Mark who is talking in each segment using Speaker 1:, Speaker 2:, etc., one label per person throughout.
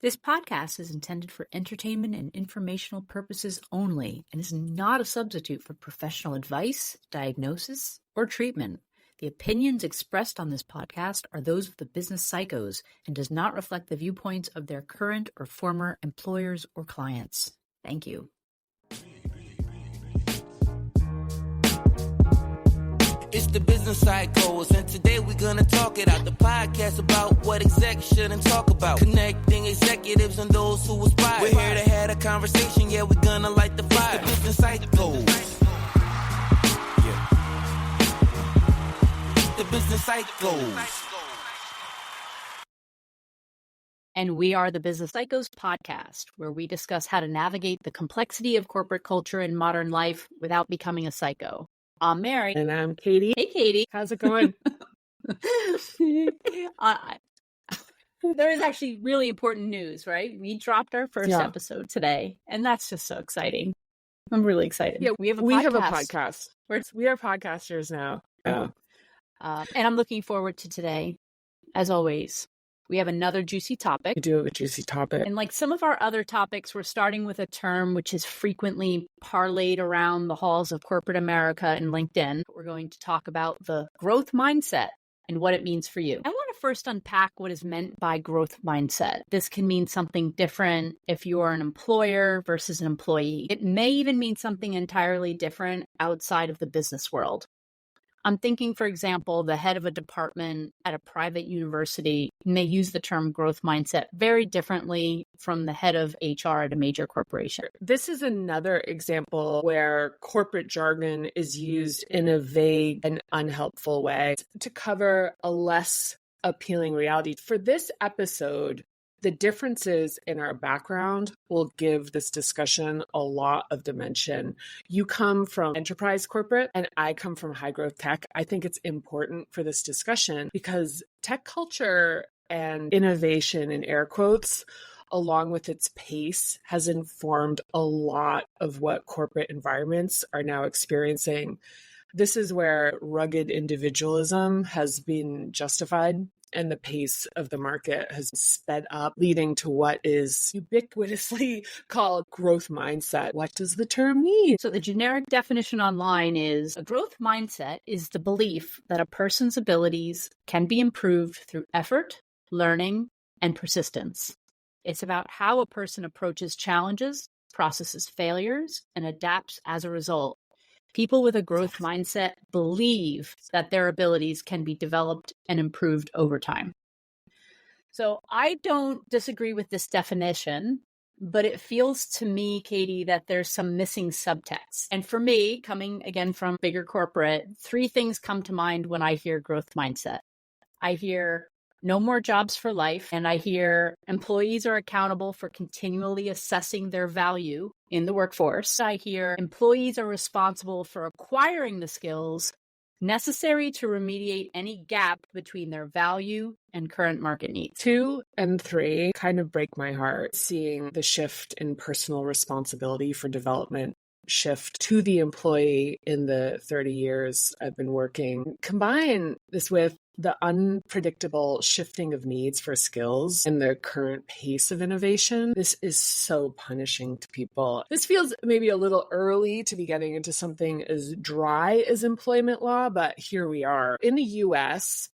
Speaker 1: This podcast is intended for entertainment and informational purposes only and is not a substitute for professional advice, diagnosis, or treatment. The opinions expressed on this podcast are those of the business psychos and does not reflect the viewpoints of their current or former employers or clients. Thank you.
Speaker 2: It's the business psychos, and today we're gonna talk it out. The podcast about what execs shouldn't talk about. Connecting executives and those who aspire. We're here to have a conversation, yeah, we're gonna light the fire. It's the business psychos. Yeah. The business psychos.
Speaker 1: And we are the Business Psychos podcast, where we discuss how to navigate the complexity of corporate culture in modern life without becoming a psycho. I'm Mary.
Speaker 3: And I'm Katie.
Speaker 1: Hey, Katie.
Speaker 3: How's it going?
Speaker 1: There is actually really important news, right? We dropped our first episode today, and that's just so exciting. I'm really excited.
Speaker 3: Yeah,
Speaker 1: we have a
Speaker 3: podcast. We are podcasters now.
Speaker 1: And I'm looking forward to today. As always, we have another juicy topic.
Speaker 3: We do have a juicy topic.
Speaker 1: And like some of our other topics, we're starting with a term which is frequently parlayed around the halls of corporate America and LinkedIn. We're going to talk about the growth mindset and what it means for you. I want to first unpack what is meant by growth mindset. This can mean something different if you are an employer versus an employee. It may even mean something entirely different outside of the business world. I'm thinking, for example, the head of a department at a private university may use the term growth mindset very differently from the head of HR at a major corporation.
Speaker 3: This is another example where corporate jargon is used in a vague and unhelpful way to cover a less appealing reality. For this episode, the differences in our background will give this discussion a lot of dimension. You come from enterprise corporate and I come from high growth tech. I think it's important for this discussion because tech culture and innovation, in air quotes, along with its pace, has informed a lot of what corporate environments are now experiencing. This is where rugged individualism has been justified. And the pace of the market has sped up, leading to what is ubiquitously called growth mindset. What does the term mean?
Speaker 1: So the generic definition online is a growth mindset is the belief that a person's abilities can be improved through effort, learning, and persistence. It's about how a person approaches challenges, processes failures, and adapts as a result. People with a growth mindset believe that their abilities can be developed and improved over time. So I don't disagree with this definition, but it feels to me, Katie, that there's some missing subtext. And for me, coming again from bigger corporate, three things come to mind when I hear growth mindset. I hear no more jobs for life, and I hear employees are accountable for continually assessing their value in the workforce. I hear employees are responsible for acquiring the skills necessary to remediate any gap between their value and current market needs.
Speaker 3: 2 and 3 kind of break my heart, seeing the shift in personal responsibility for development shift to the employee in the 30 years I've been working. Combine this with the unpredictable shifting of needs for skills and the current pace of innovation. This is so punishing to people. This feels maybe a little early to be getting into something as dry as employment law, but here we are. In the US,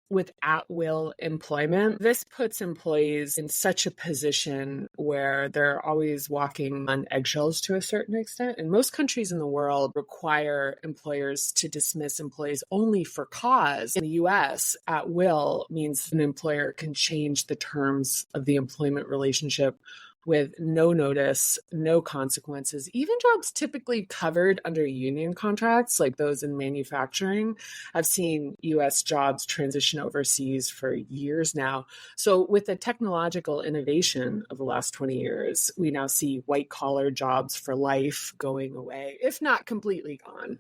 Speaker 3: with at-will employment, this puts employees in such a position where they're always walking on eggshells to a certain extent. And most countries in the world require employers to dismiss employees only for cause. In the US, at-will means an employer can change the terms of the employment relationship with no notice, no consequences. Even jobs typically covered under union contracts, like those in manufacturing, I've seen US jobs transition overseas for years now. So with the technological innovation of the last 20 years, we now see white collar jobs for life going away, if not completely gone.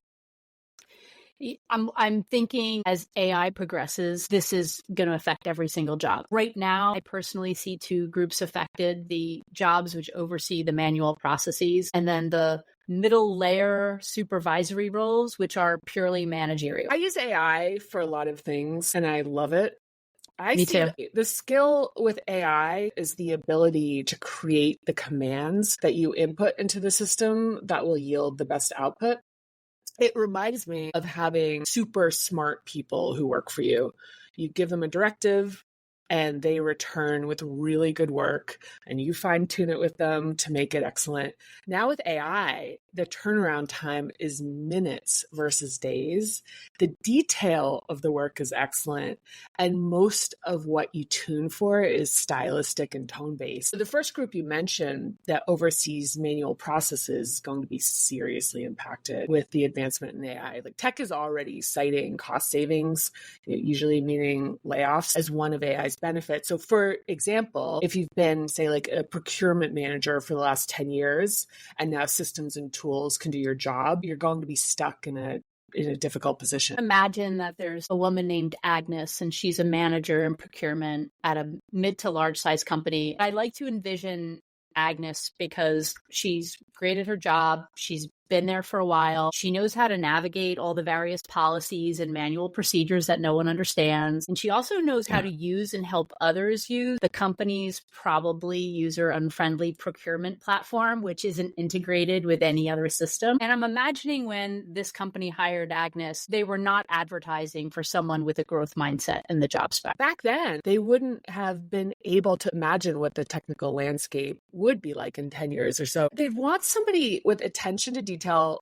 Speaker 1: I'm thinking as AI progresses, this is going to affect every single job. Right now, I personally see two groups affected: the jobs which oversee the manual processes, and then the middle layer supervisory roles, which are purely managerial.
Speaker 3: I use AI for a lot of things and I love it. I
Speaker 1: Me
Speaker 3: see
Speaker 1: too.
Speaker 3: the skill with AI is the ability to create the commands that you input into the system that will yield the best output. It reminds me of having super smart people who work for you. You give them a directive and they return with really good work, and you fine tune it with them to make it excellent. Now with AI, the turnaround time is minutes versus days. The detail of the work is excellent, and most of what you tune for is stylistic and tone based. The first group you mentioned that oversees manual processes is going to be seriously impacted with the advancement in AI. Like tech is already citing cost savings, usually meaning layoffs, as one of AI's benefits. So for example, if you've been, say, like a procurement manager for the last 10 years and now systems and tools can do your job, you're going to be stuck in a difficult position.
Speaker 1: Imagine that there's a woman named Agnes and she's a manager in procurement at a mid to large size company. I like to envision Agnes because she's great at her job. She's been there for a while. She knows how to navigate all the various policies and manual procedures that no one understands. And she also knows how to use and help others use the company's probably user-unfriendly procurement platform, which isn't integrated with any other system. And I'm imagining when this company hired Agnes, they were not advertising for someone with a growth mindset in the job spec.
Speaker 3: Back then, they wouldn't have been able to imagine what the technical landscape would be like in 10 years or so. They'd want somebody with attention to detail,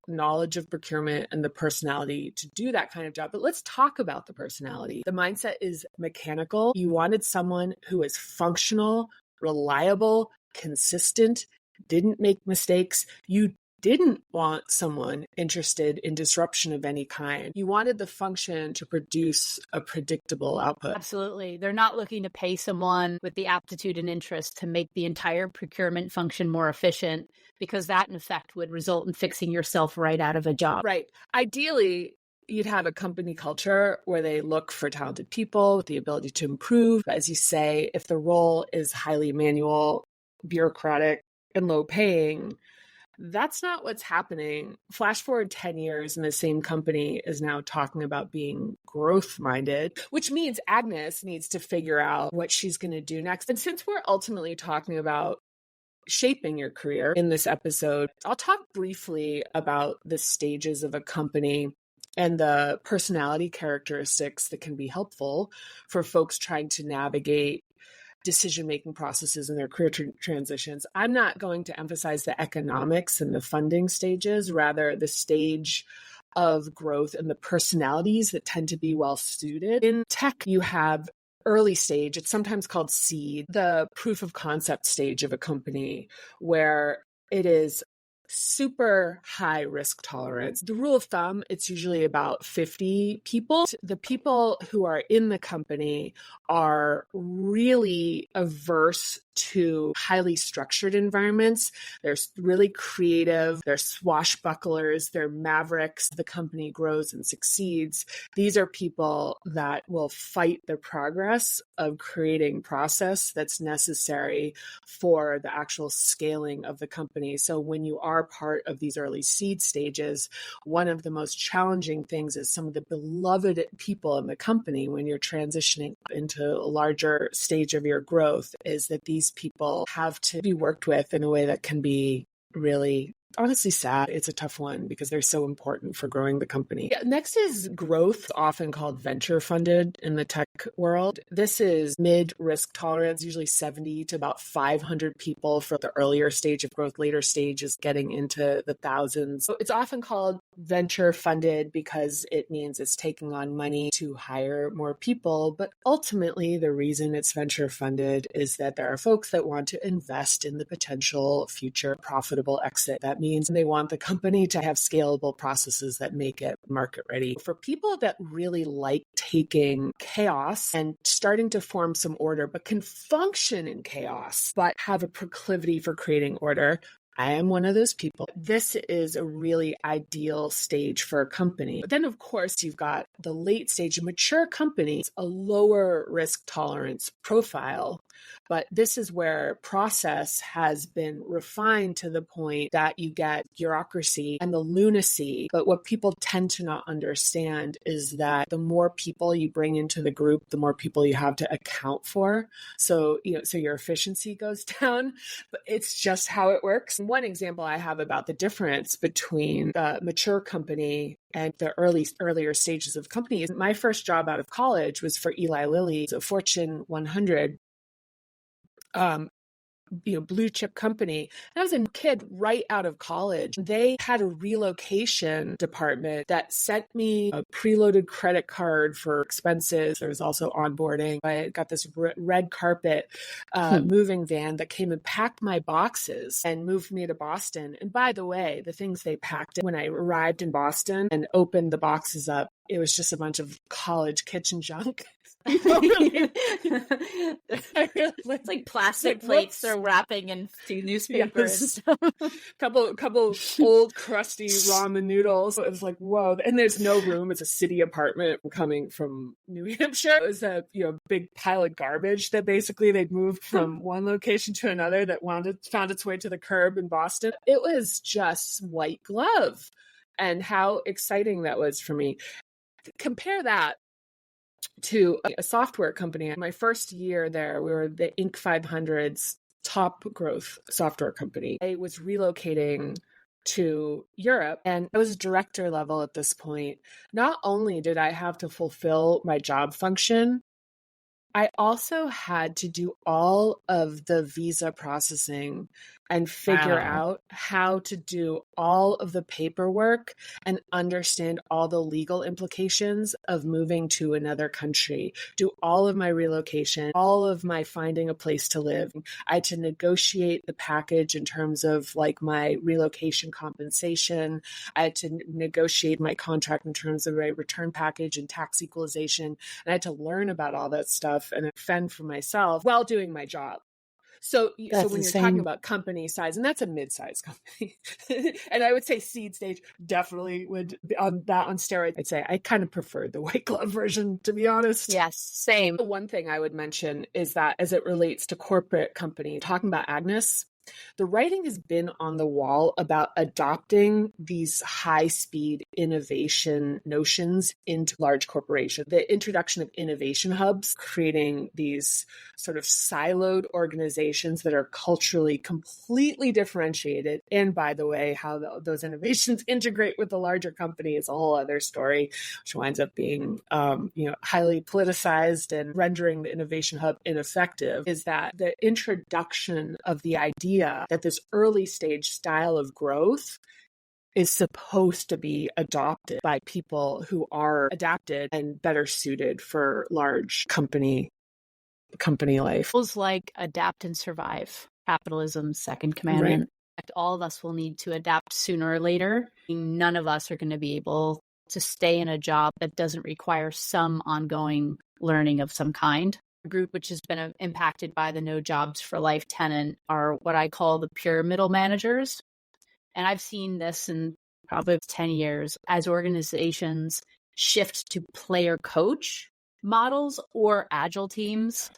Speaker 3: knowledge of procurement, and the personality to do that kind of job. But let's talk about the personality. The mindset is mechanical. You wanted someone who is functional, reliable, consistent, didn't make mistakes. You didn't want someone interested in disruption of any kind. You wanted the function to produce a predictable output.
Speaker 1: Absolutely. They're not looking to pay someone with the aptitude and interest to make the entire procurement function more efficient, because that, in effect, would result in fixing yourself right out of a job.
Speaker 3: Right. Ideally, you'd have a company culture where they look for talented people with the ability to improve. As you say, if the role is highly manual, bureaucratic, and low paying, that's not what's happening. Flash forward 10 years and the same company is now talking about being growth minded, which means Agnes needs to figure out what she's going to do next. And since we're ultimately talking about shaping your career in this episode, I'll talk briefly about the stages of a company and the personality characteristics that can be helpful for folks trying to navigate decision-making processes in their career transitions. I'm not going to emphasize the economics and the funding stages, rather the stage of growth and the personalities that tend to be well suited. In tech, you have early stage, it's sometimes called seed, the proof of concept stage of a company, where it is super high risk tolerance. The rule of thumb, it's usually about 50 people. The people who are in the company are really averse to highly structured environments. They're really creative, they're swashbucklers, they're mavericks. The company grows and succeeds. These are people that will fight the progress of creating process that's necessary for the actual scaling of the company. So when you are part of these early seed stages, one of the most challenging things is some of the beloved people in the company when you're transitioning into a larger stage of your growth is that these people have to be worked with in a way that can be really honestly sad. It's a tough one because they're so important for growing the company. Next is growth, often called venture funded in the tech world. This is mid risk tolerance, usually 70 to about 500 people for the earlier stage of growth. Later stage is getting into the thousands. So it's often called venture funded because it means it's taking on money to hire more people. But ultimately, the reason it's venture funded is that there are folks that want to invest in the potential future profitable exit. That means they want the company to have scalable processes that make it market ready. For people that really like taking chaos and starting to form some order, but can function in chaos, but have a proclivity for creating order, I am one of those people. This is a really ideal stage for a company. But then, of course, you've got the late stage, mature companies, a lower risk tolerance profile. But this is where process has been refined to the point that you get bureaucracy and the lunacy. But what people tend to not understand is that the more people you bring into the group, the more people you have to account for. So, so your efficiency goes down, but it's just how it works. One example I have about the difference between a mature company and the earlier stages of companies. My first job out of college was for Eli Lilly, a Fortune 100 blue chip company. And I was a kid right out of college. They had a relocation department that sent me a preloaded credit card for expenses. There was also onboarding. I got this red carpet moving van that came and packed my boxes and moved me to Boston. And by the way, the things they packed when I arrived in Boston and opened the boxes up, it was just a bunch of college kitchen junk.
Speaker 1: It's like plastic plates they're wrapping into newspapers.
Speaker 3: Yes. couple old crusty ramen noodles. It was like, whoa. And there's no room. It's a city apartment coming from New Hampshire. It was a big pile of garbage that basically they'd moved from one location to another that found its way to the curb in Boston. It was just white glove. And how exciting that was for me. Compare that to a software company. My first year there, we were the Inc. 500's top growth software company. I was relocating to Europe and I was director level at this point. Not only did I have to fulfill my job function, I also had to do all of the visa processing and figure out how to do all of the paperwork and understand all the legal implications of moving to another country, do all of my relocation, all of my finding a place to live. I had to negotiate the package in terms of like my relocation compensation. I had to negotiate my contract in terms of my return package and tax equalization. And I had to learn about all that stuff and fend for myself while doing my job. So when you're talking about company size, and that's a mid-sized company, and I would say seed stage definitely would be on steroids. I'd say I kind of preferred the white glove version, to be honest.
Speaker 1: Yes, same.
Speaker 3: The one thing I would mention is that as it relates to corporate company, talking about Agnes, the writing has been on the wall about adopting these high-speed innovation notions into large corporations. The introduction of innovation hubs, creating these sort of siloed organizations that are culturally completely differentiated. And by the way, how those innovations integrate with the larger company is a whole other story, which winds up being highly politicized and rendering the innovation hub ineffective, is that the introduction of the idea that this early stage style of growth is supposed to be adopted by people who are adapted and better suited for large company life.
Speaker 1: Feels like adapt and survive. Capitalism's second commandment. Right. All of us will need to adapt sooner or later. None of us are going to be able to stay in a job that doesn't require some ongoing learning of some kind. Group which has been impacted by the no jobs for life tenet are what I call the pure middle managers. And I've seen this in probably 10 years as organizations shift to player coach models or agile teams.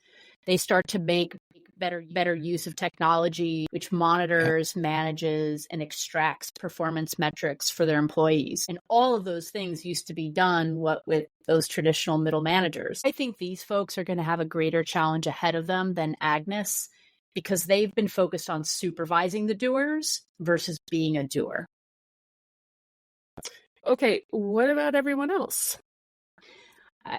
Speaker 1: They start to make better use of technology, which monitors, manages, and extracts performance metrics for their employees. And all of those things used to be done with those traditional middle managers. I think these folks are going to have a greater challenge ahead of them than Agnes because they've been focused on supervising the doers versus being a doer.
Speaker 3: Okay, what about everyone else?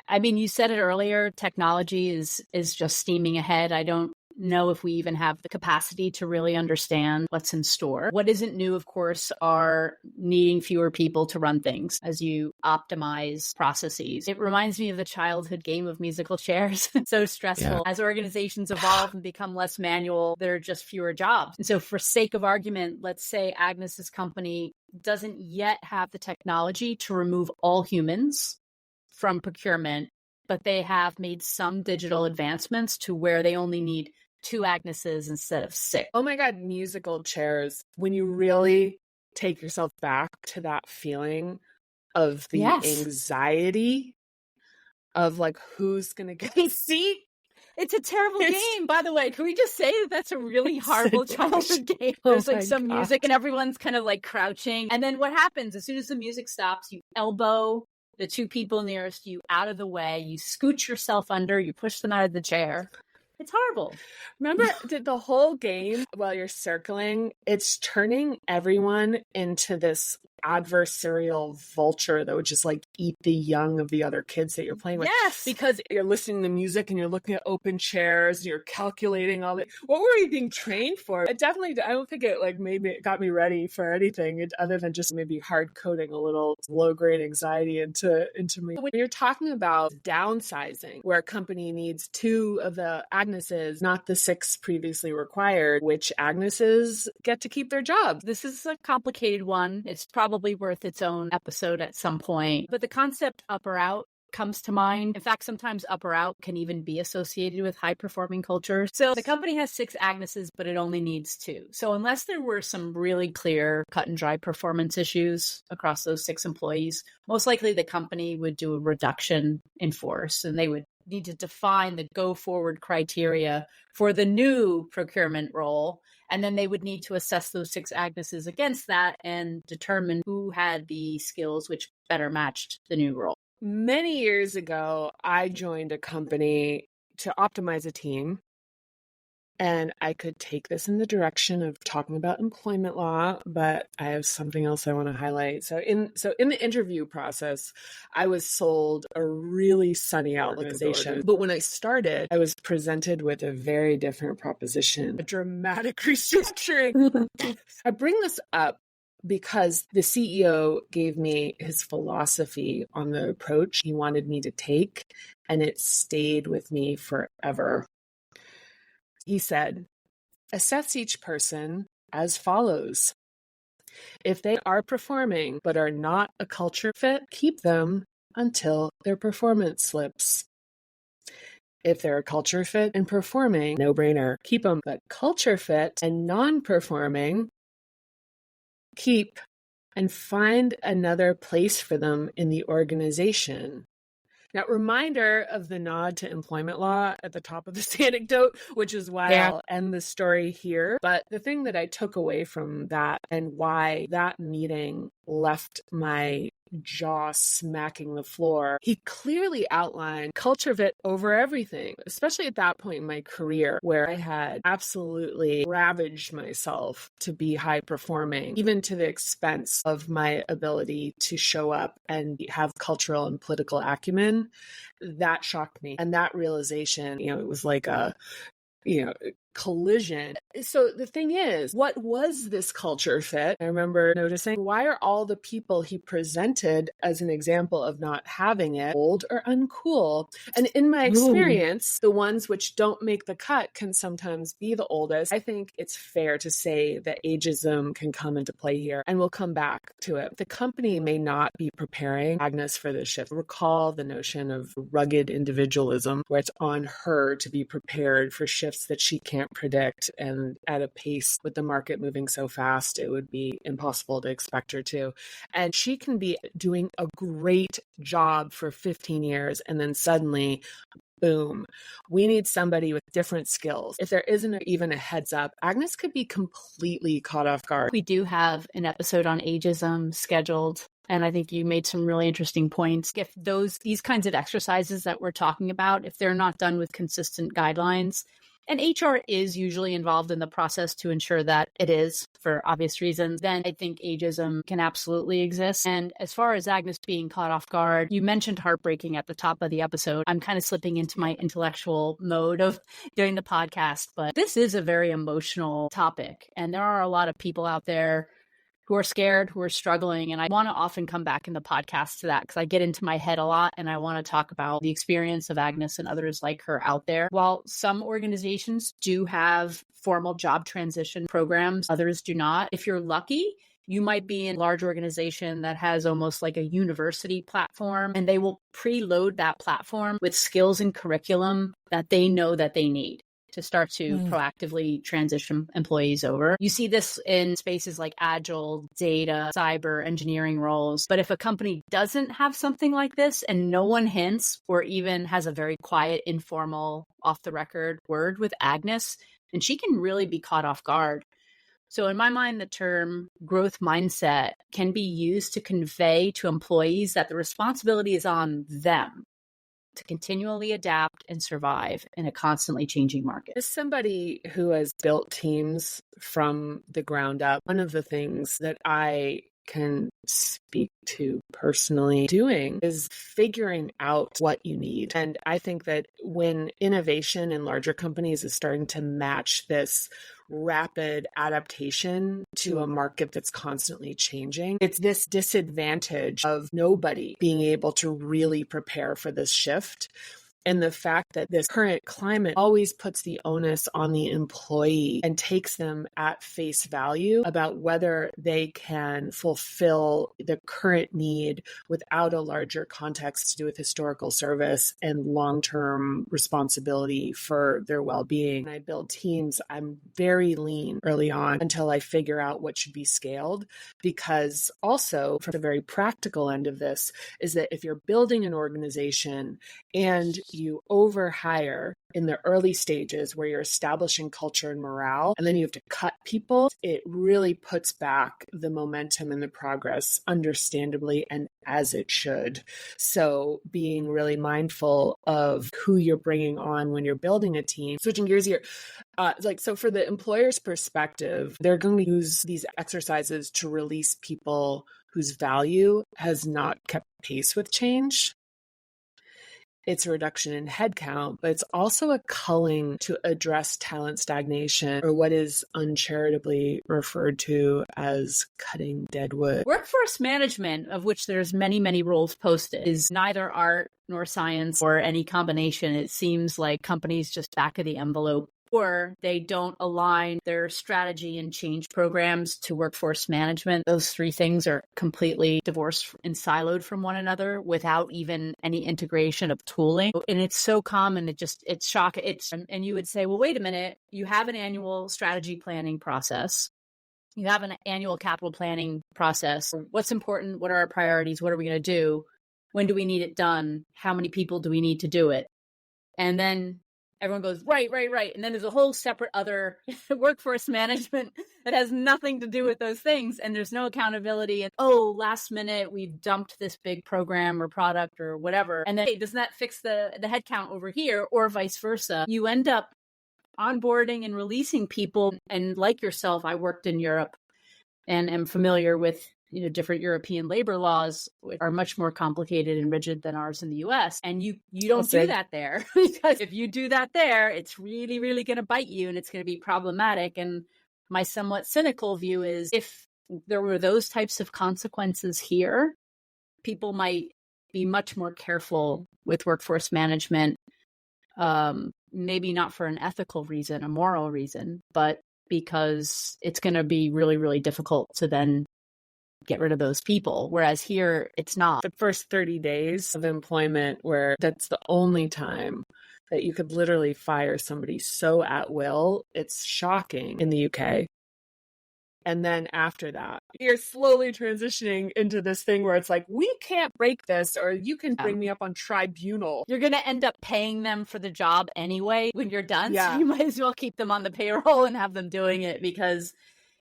Speaker 1: I mean, you said it earlier, technology is just steaming ahead. I don't know if we even have the capacity to really understand what's in store. What isn't new, of course, are needing fewer people to run things as you optimize processes. It reminds me of the childhood game of musical chairs. So stressful. Yeah. As organizations evolve and become less manual, there are just fewer jobs. And so for sake of argument, let's say Agnes's company doesn't yet have the technology to remove all humans from procurement, but they have made some digital advancements to where they only need 2 Agneses instead of 6.
Speaker 3: Oh my God, musical chairs. When you really take yourself back to that feeling of the anxiety of like, who's going to get a seat
Speaker 1: It's a terrible game, by the way. Can we just say that that's a really horrible childhood game?
Speaker 3: Oh
Speaker 1: There's like some
Speaker 3: God.
Speaker 1: music and everyone's kind of like crouching. And then what happens as soon as the music stops, you elbow the two people nearest you out of the way. You scooch yourself under, you push them out of the chair. It's horrible.
Speaker 3: Remember the whole game while you're circling, it's turning everyone into this adversarial vulture that would just like eat the young of the other kids that you're playing with.
Speaker 1: Yes.
Speaker 3: Because you're listening to music and you're looking at open chairs and you're calculating all that. What were you being trained for? It definitely, I don't think it like maybe it got me ready for anything other than just maybe hard coding a little low grade anxiety into me. When you're talking about downsizing, where a company needs 2 of the Agneses, not the 6 previously required, which Agneses get to keep their jobs.
Speaker 1: This is a complicated one. It's probably worth its own episode at some point. But the concept up or out comes to mind. In fact, sometimes up or out can even be associated with high performing cultures. So the company has 6 Agneses, but it only needs 2. So unless there were some really clear cut and dry performance issues across those 6 employees, most likely the company would do a reduction in force, and they would need to define the go forward criteria for the new procurement role. And then they would need to assess those 6 Agneses against that and determine who had the skills which better matched the new role.
Speaker 3: Many years ago, I joined a company to optimize a team. And I could take this in the direction of talking about employment law, but I have something else I want to highlight. So in the interview process, I was sold a really sunny organization. But when I started, I was presented with a very different proposition, a dramatic restructuring. I bring this up because the CEO gave me his philosophy on the approach he wanted me to take, and it stayed with me forever. He said, assess each person as follows. If they are performing but are not a culture fit, keep them until their performance slips. If they're a culture fit and performing, no brainer, keep them. But culture fit and non-performing, keep and find another place for them in the organization. Now, reminder of the nod to employment law at the top of this anecdote, which is why I'll end the story here. But the thing that I took away from that and why that meeting left my jaw smacking the floor, he clearly outlined culture fit over everything, especially at that point in my career where I had absolutely ravaged myself to be high performing, even to the expense of my ability to show up and have cultural and political acumen. That shocked me. And that realization, it was like a collision. So the thing is, what was this culture fit? I remember noticing, why are all the people he presented as an example of not having it old or uncool? And in my experience, the ones which don't make the cut can sometimes be the oldest. I think it's fair to say that ageism can come into play here, and we'll come back to it. The company may not be preparing Agnes for this shift. Recall the notion of rugged individualism, where it's on her to be prepared for shifts that she can't predict, and at a pace with the market moving so fast, it would be impossible to expect her to. And she can be doing a great job for 15 years and then suddenly, boom, we need somebody with different skills. If there isn't even a heads up, Agnes could be completely caught off guard.
Speaker 1: We do have an episode on ageism scheduled, and I think you made some really interesting points. If these kinds of exercises that we're talking about, if they're not done with consistent guidelines, and HR is usually involved in the process to ensure that it is, for obvious reasons, then I think ageism can absolutely exist. And as far as Agnes being caught off guard, you mentioned heartbreaking at the top of the episode. I'm kind of slipping into my intellectual mode of doing the podcast, but this is a very emotional topic. And there are a lot of people out there who are scared, who are struggling. And I want to often come back in the podcast to that because I get into my head a lot and I want to talk about the experience of Agnes and others like her out there. While some organizations do have formal job transition programs, others do not. If you're lucky, you might be in a large organization that has almost like a university platform, and they will preload that platform with skills and curriculum that they know that they need to start to proactively transition employees over. You see this in spaces like agile, data, cyber, engineering roles. But if a company doesn't have something like this and no one hints or even has a very quiet, informal, off the record word with Agnes, then she can really be caught off guard. So in my mind, the term growth mindset can be used to convey to employees that the responsibility is on them to continually adapt and survive in a constantly changing market.
Speaker 3: As somebody who has built teams from the ground up, one of the things that I can speak to personally doing is figuring out what you need. And I think that when innovation in larger companies is starting to match this rapid adaptation to a market that's constantly changing, it's this disadvantage of nobody being able to really prepare for this shift. And the fact that this current climate always puts the onus on the employee and takes them at face value about whether they can fulfill the current need without a larger context to do with historical service and long-term responsibility for their well-being. When I build teams, I'm very lean early on until I figure out what should be scaled, because also from the very practical end of this is that if you're building an organization and you overhire in the early stages where you're establishing culture and morale, and then you have to cut people, it really puts back the momentum and the progress, understandably, and as it should. So being really mindful of who you're bringing on when you're building a team. Switching gears here, so for the employer's perspective, they're going to use these exercises to release people whose value has not kept pace with change. It's a reduction in headcount, but it's also a culling to address talent stagnation, or what is uncharitably referred to as cutting dead wood.
Speaker 1: Workforce management, of which there's many, many roles posted, is neither art nor science or any combination. It seems like companies just back of the envelope, or they don't align their strategy and change programs to workforce management. Those three things are completely divorced and siloed from one another without even any integration of tooling. And it's so common, it's shocking. And you would say, well, wait a minute, you have an annual strategy planning process. You have an annual capital planning process. What's important? What are our priorities? What are we going to do? When do we need it done? How many people do we need to do it? And then everyone goes, right. And then there's a whole separate other workforce management that has nothing to do with those things. And there's no accountability. And last minute, we've dumped this big program or product or whatever. And then, hey, doesn't that fix the headcount over here, or vice versa? You end up onboarding and releasing people. And like yourself, I worked in Europe and am familiar with different European labor laws, which are much more complicated and rigid than ours in the US. And you don't do that there, because if you do that there, it's really, really going to bite you and it's going to be problematic. And my somewhat cynical view is, if there were those types of consequences here, people might be much more careful with workforce management, maybe not for an ethical reason, a moral reason, but because it's going to be really, really difficult to then get rid of those people. Whereas here, it's not.
Speaker 3: The first 30 days of employment, where that's the only time that you could literally fire somebody so at will, it's shocking in the UK. And then after that, you're slowly transitioning into this thing where it's like, we can't break this, or you can bring me up on tribunal.
Speaker 1: You're going to end up paying them for the job anyway when you're done.
Speaker 3: Yeah.
Speaker 1: So you might as well keep them on the payroll and have them doing it, because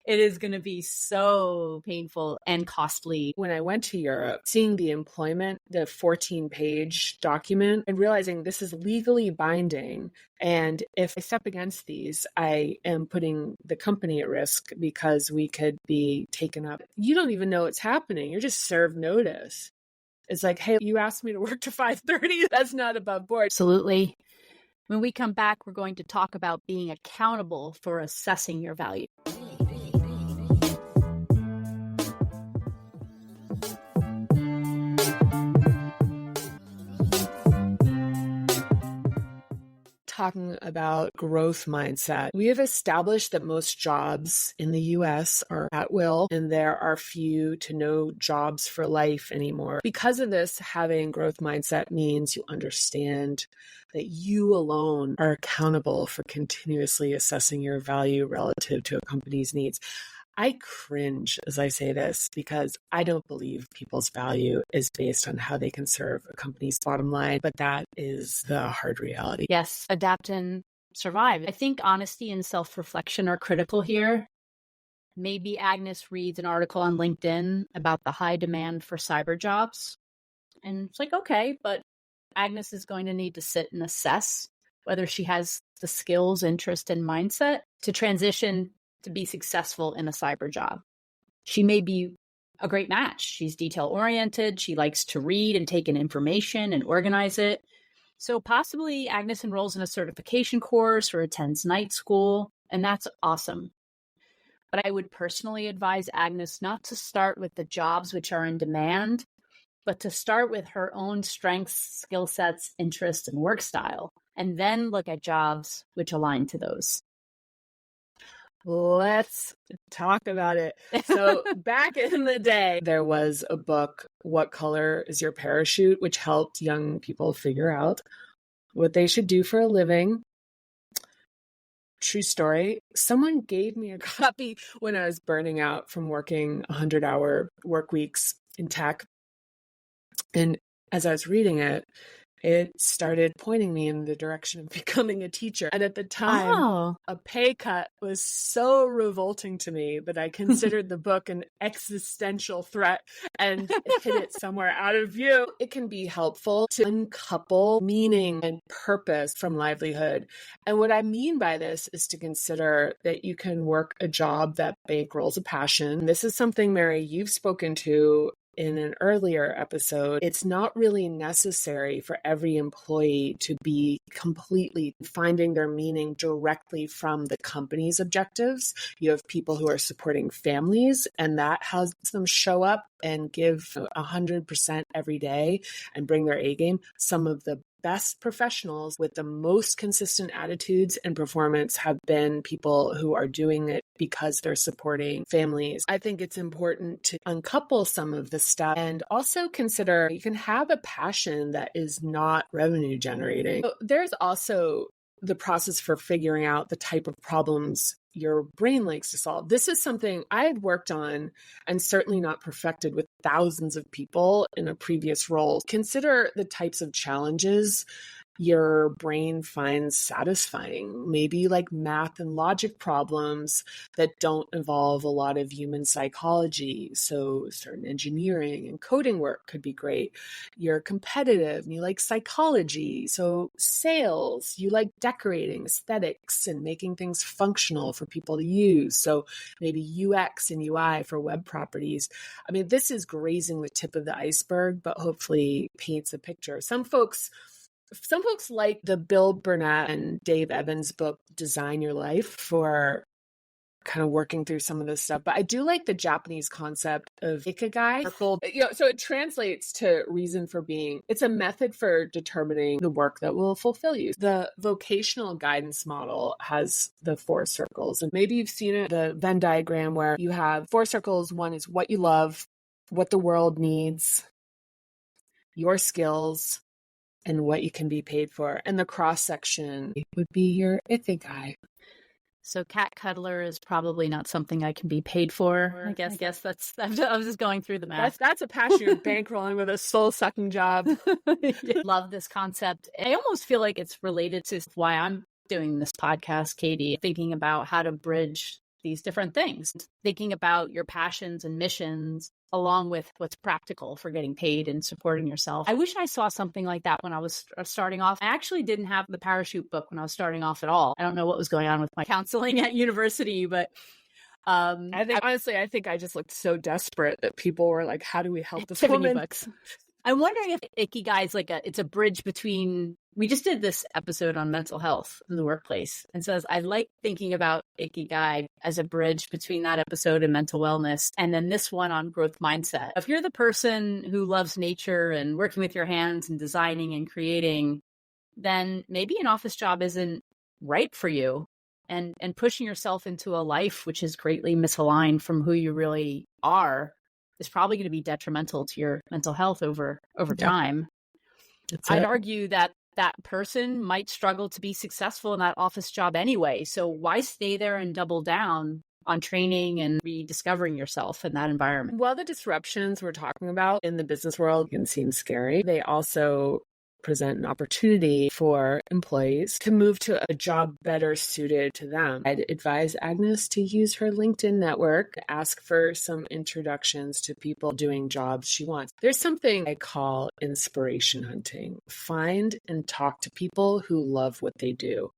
Speaker 1: it is going to be so painful and costly.
Speaker 3: When I went to Europe, seeing the 14-page document, and realizing this is legally binding. And if I step against these, I am putting the company at risk, because we could be taken up. You don't even know what's happening. You're just served notice. It's like, hey, you asked me to work to 5:30. That's not above board.
Speaker 1: Absolutely. When we come back, we're going to talk about being accountable for assessing your value.
Speaker 3: talking about growth mindset. We have established that most jobs in the US are at will, and there are few to no jobs for life anymore. Because of this, having growth mindset means you understand that you alone are accountable for continuously assessing your value relative to a company's needs. I cringe as I say this because I don't believe people's value is based on how they can serve a company's bottom line, but that is the hard reality.
Speaker 1: Yes, adapt and survive. I think honesty and self-reflection are critical here. Maybe Agnes reads an article on LinkedIn about the high demand for cyber jobs. And it's like, okay, but Agnes is going to need to sit and assess whether she has the skills, interest, and mindset to transition to be successful in a cyber job. She may be a great match. She's detail-oriented. She likes to read and take in information and organize it. So possibly Agnes enrolls in a certification course or attends night school, and that's awesome. But I would personally advise Agnes not to start with the jobs which are in demand, but to start with her own strengths, skill sets, interests, and work style, and then look at jobs which align to those.
Speaker 3: Let's talk about it. So back in the day, there was a book, What Color is Your Parachute?, which helped young people figure out what they should do for a living. True story. Someone gave me a copy when I was burning out from working 100-hour work weeks in tech. And as I was reading it, it started pointing me in the direction of becoming a teacher. And at the time, a pay cut was so revolting to me that I considered the book an existential threat and hid it somewhere out of view. It can be helpful to uncouple meaning and purpose from livelihood. And what I mean by this is to consider that you can work a job that bankrolls a passion. This is something, Mary, you've spoken to in an earlier episode. It's not really necessary for every employee to be completely finding their meaning directly from the company's objectives. You have people who are supporting families, and that has them show up and give 100% every day and bring their A game. Some of the best professionals with the most consistent attitudes and performance have been people who are doing it because they're supporting families. I think it's important to uncouple some of this stuff and also consider you can have a passion that is not revenue generating. So there's also the process for figuring out the type of problems your brain likes to solve. This is something I had worked on and certainly not perfected with thousands of people in a previous role. Consider the types of challenges your brain finds satisfying, maybe like math and logic problems that don't involve a lot of human psychology. So certain engineering and coding work could be great. You're competitive and you like psychology. So sales, you like decorating, aesthetics, and making things functional for people to use. So maybe UX and UI for web properties. I mean, this is grazing the tip of the iceberg, but hopefully paints a picture. Some folks like the Bill Burnett and Dave Evans book, Design Your Life, for kind of working through some of this stuff. But I do like the Japanese concept of ikigai. So it translates to reason for being. It's a method for determining the work that will fulfill you. The vocational guidance model has the 4 circles. And maybe you've seen it, the Venn diagram, where you have 4 circles. One is what you love, what the world needs, your skills, and what you can be paid for. And the cross section would be your ikigai.
Speaker 1: So cat cuddler is probably not something I can be paid for. I guess that's, I was just going through the math.
Speaker 3: That's a passion you're bankrolling with a soul-sucking job.
Speaker 1: Love this concept. I almost feel like it's related to why I'm doing this podcast, Katie, thinking about how to bridge these different things, thinking about your passions and missions along with what's practical for getting paid and supporting yourself. I wish I saw something like that when I was starting off. I actually didn't have the parachute book when I was starting off at all. I don't know what was going on with my counseling at university, but
Speaker 3: I think I just looked so desperate that people were like, how do we help this
Speaker 1: Tiffany
Speaker 3: woman?
Speaker 1: books. I'm wondering if ikigai is it's a bridge between, we just did this episode on mental health in the workplace, and says, I like thinking about ikigai as a bridge between that episode and mental wellness. And then this one on growth mindset. If you're the person who loves nature and working with your hands and designing and creating, then maybe an office job isn't right for you. And pushing yourself into a life which is greatly misaligned from who you really are is probably going to be detrimental to your mental health over time. I'd argue that that person might struggle to be successful in that office job anyway. So why stay there and double down on training and rediscovering yourself in that environment?
Speaker 3: While the disruptions we're talking about in the business world can seem scary, they also present an opportunity for employees to move to a job better suited to them. I'd advise Agnes to use her LinkedIn network, ask for some introductions to people doing jobs she wants. There's something I call inspiration hunting. Find and talk to people who love what they do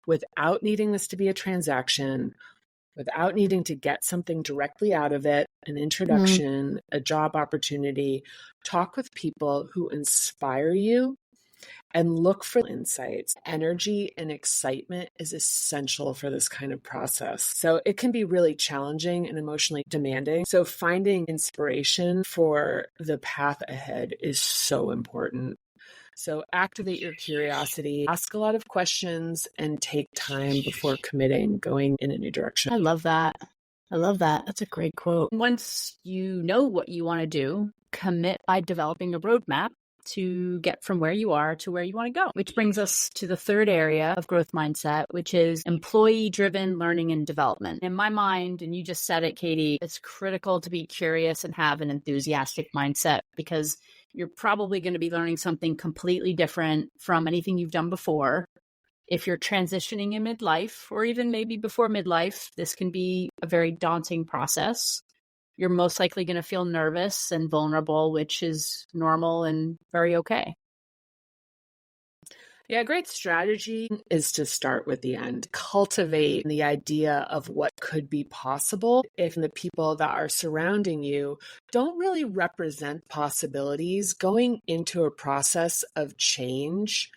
Speaker 3: without needing this to be a transaction, without needing to get something directly out of it, an introduction, a job opportunity. Talk with people who inspire you and look for insights. Energy and excitement is essential for this kind of process. So it can be really challenging and emotionally demanding. So finding inspiration for the path ahead is so important. So activate your curiosity, ask a lot of questions, and take time before committing, going in a new direction.
Speaker 1: I love that. That's a great quote. Once you know what you want to do, commit by developing a roadmap to get from where you are to where you want to go, which brings us to the third area of growth mindset, which is employee-driven learning and development. In my mind, and you just said it, Katie, it's critical to be curious and have an enthusiastic mindset because you're probably going to be learning something completely different from anything you've done before. If you're transitioning in midlife, or even maybe before midlife, this can be a very daunting process. You're most likely going to feel nervous and vulnerable, which is normal and very okay.
Speaker 3: Yeah, a great strategy is to start with the end. Cultivate the idea of what could be possible if the people that are surrounding you don't really represent possibilities. Going into a process of change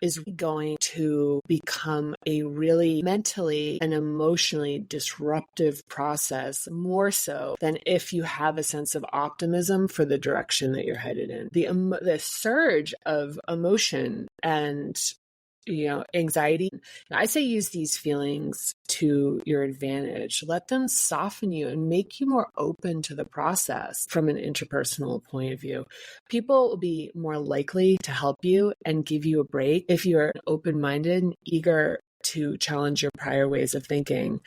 Speaker 3: is going to become a really mentally and emotionally disruptive process, more so than if you have a sense of optimism for the direction that you're headed in. The surge of emotion and anxiety. I say use these feelings to your advantage. Let them soften you and make you more open to the process from an interpersonal point of view. People will be more likely to help you and give you a break if you're open-minded and eager to challenge your prior ways of thinking.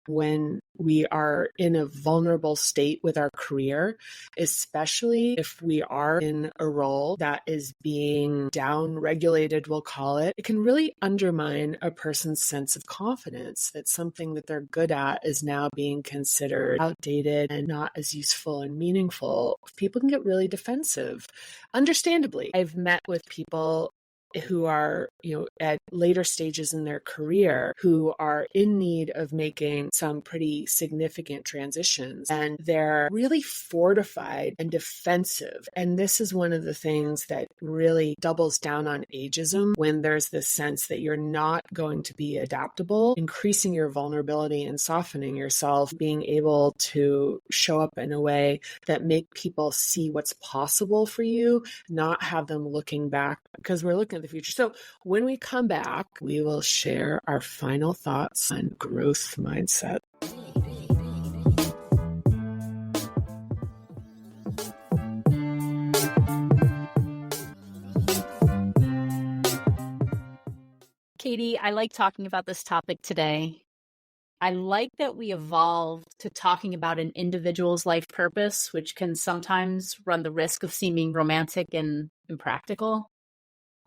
Speaker 3: When we are in a vulnerable state with our career, especially if we are in a role that is being down-regulated, we'll call it, it can really undermine a person's sense of confidence that something that they're good at is now being considered outdated and not as useful and meaningful. People can get really defensive. Understandably, I've met with people who are, at later stages in their career, who are in need of making some pretty significant transitions. And they're really fortified and defensive. And this is one of the things that really doubles down on ageism, when there's this sense that you're not going to be adaptable, increasing your vulnerability and softening yourself, being able to show up in a way that make people see what's possible for you, not have them looking back, because we're looking at the future. So when we come back, we will share our final thoughts on growth mindset.
Speaker 1: Katie, I like talking about this topic today. I like that we evolved to talking about an individual's life purpose, which can sometimes run the risk of seeming romantic and impractical.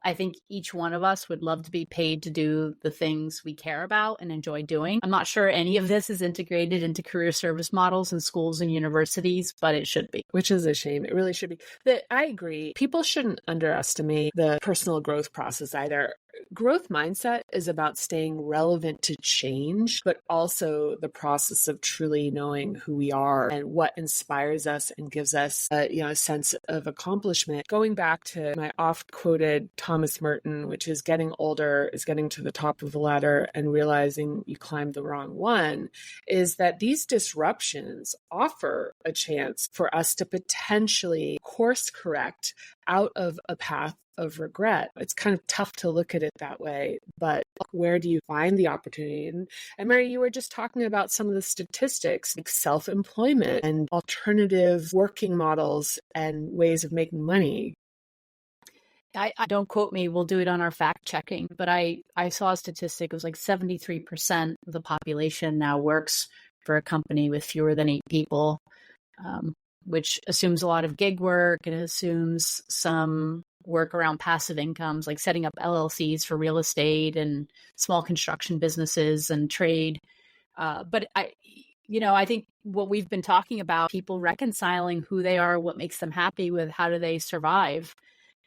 Speaker 1: I think each one of us would love to be paid to do the things we care about and enjoy doing. I'm not sure any of this is integrated into career service models in schools and universities, but it should be.
Speaker 3: Which is a shame. It really should be. I agree. People shouldn't underestimate the personal growth process either. Growth mindset is about staying relevant to change, but also the process of truly knowing who we are and what inspires us and gives us a sense of accomplishment. Going back to my oft-quoted Thomas Merton, which is getting older is getting to the top of the ladder and realizing you climbed the wrong one, is that these disruptions offer a chance for us to potentially course correct out of a path of regret. It's kind of tough to look at it that way, but where do you find the opportunity? And Mary, you were just talking about some of the statistics, like self-employment and alternative working models and ways of making money.
Speaker 1: I don't quote me, we'll do it on our fact checking, but I saw a statistic, it was like 73% of the population now works for a company with fewer than 8 people, which assumes a lot of gig work and assumes some work around passive incomes, like setting up LLCs for real estate and small construction businesses and trade. But I think what we've been talking about, people reconciling who they are, what makes them happy with, how do they survive?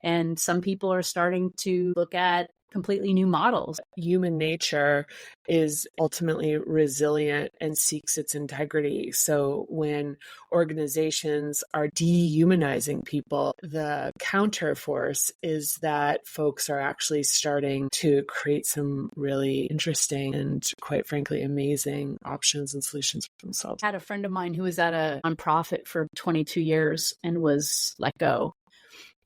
Speaker 1: And some people are starting to look at completely new models.
Speaker 3: Human nature is ultimately resilient and seeks its integrity. So when organizations are dehumanizing people, the counterforce is that folks are actually starting to create some really interesting and, quite frankly, amazing options and solutions for themselves.
Speaker 1: I had a friend of mine who was at a nonprofit for 22 years and was let go.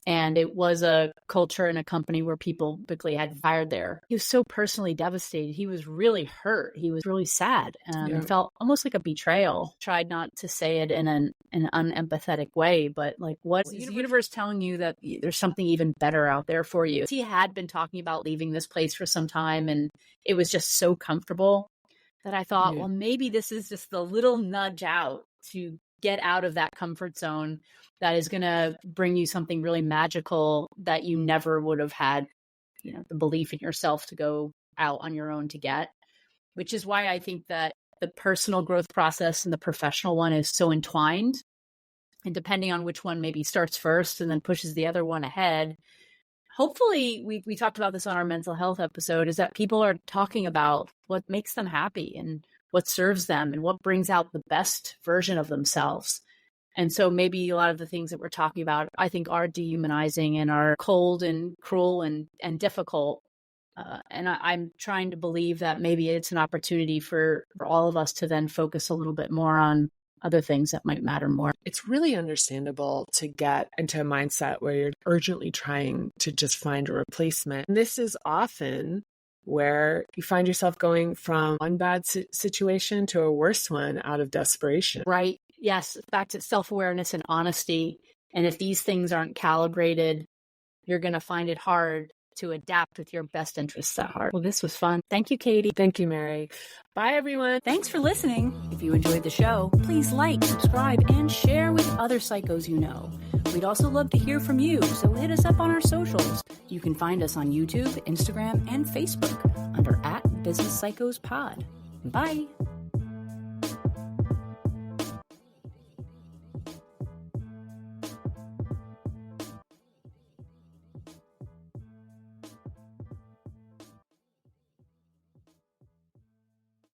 Speaker 1: And it was a culture in a company where people typically had fired there. He was so personally devastated. He was really hurt. He was really sad and felt almost like a betrayal. Tried not to say it in an unempathetic way, but like, what is the universe telling you that there's something even better out there for you? He had been talking about leaving this place for some time, and it was just so comfortable that I thought, well, maybe this is just the little nudge out to get out of that comfort zone that is going to bring you something really magical that you never would have had, the belief in yourself to go out on your own to get, which is why I think that the personal growth process and the professional one is so entwined. And depending on which one maybe starts first and then pushes the other one ahead, hopefully we talked about this on our mental health episode, is that people are talking about what makes them happy and what serves them and what brings out the best version of themselves. And so maybe a lot of the things that we're talking about, I think, are dehumanizing and are cold and cruel and difficult. And I'm trying to believe that maybe it's an opportunity for all of us to then focus a little bit more on other things that might matter more.
Speaker 3: It's really understandable to get into a mindset where you're urgently trying to just find a replacement. And this is often where you find yourself going from one bad situation to a worse one out of desperation.
Speaker 1: Right. Yes. Back to self-awareness and honesty. And if these things aren't calibrated, you're going to find it hard to adapt with your best interests at heart. Well, this was fun. Thank you, Katie.
Speaker 3: Thank you, Mary. Bye, everyone.
Speaker 1: Thanks for listening. If you enjoyed the show, please like, subscribe, and share with other psychos you know. We'd also love to hear from you, so hit us up on our socials. You can find us on YouTube, Instagram, and Facebook under @BusinessPsychosPod. Bye.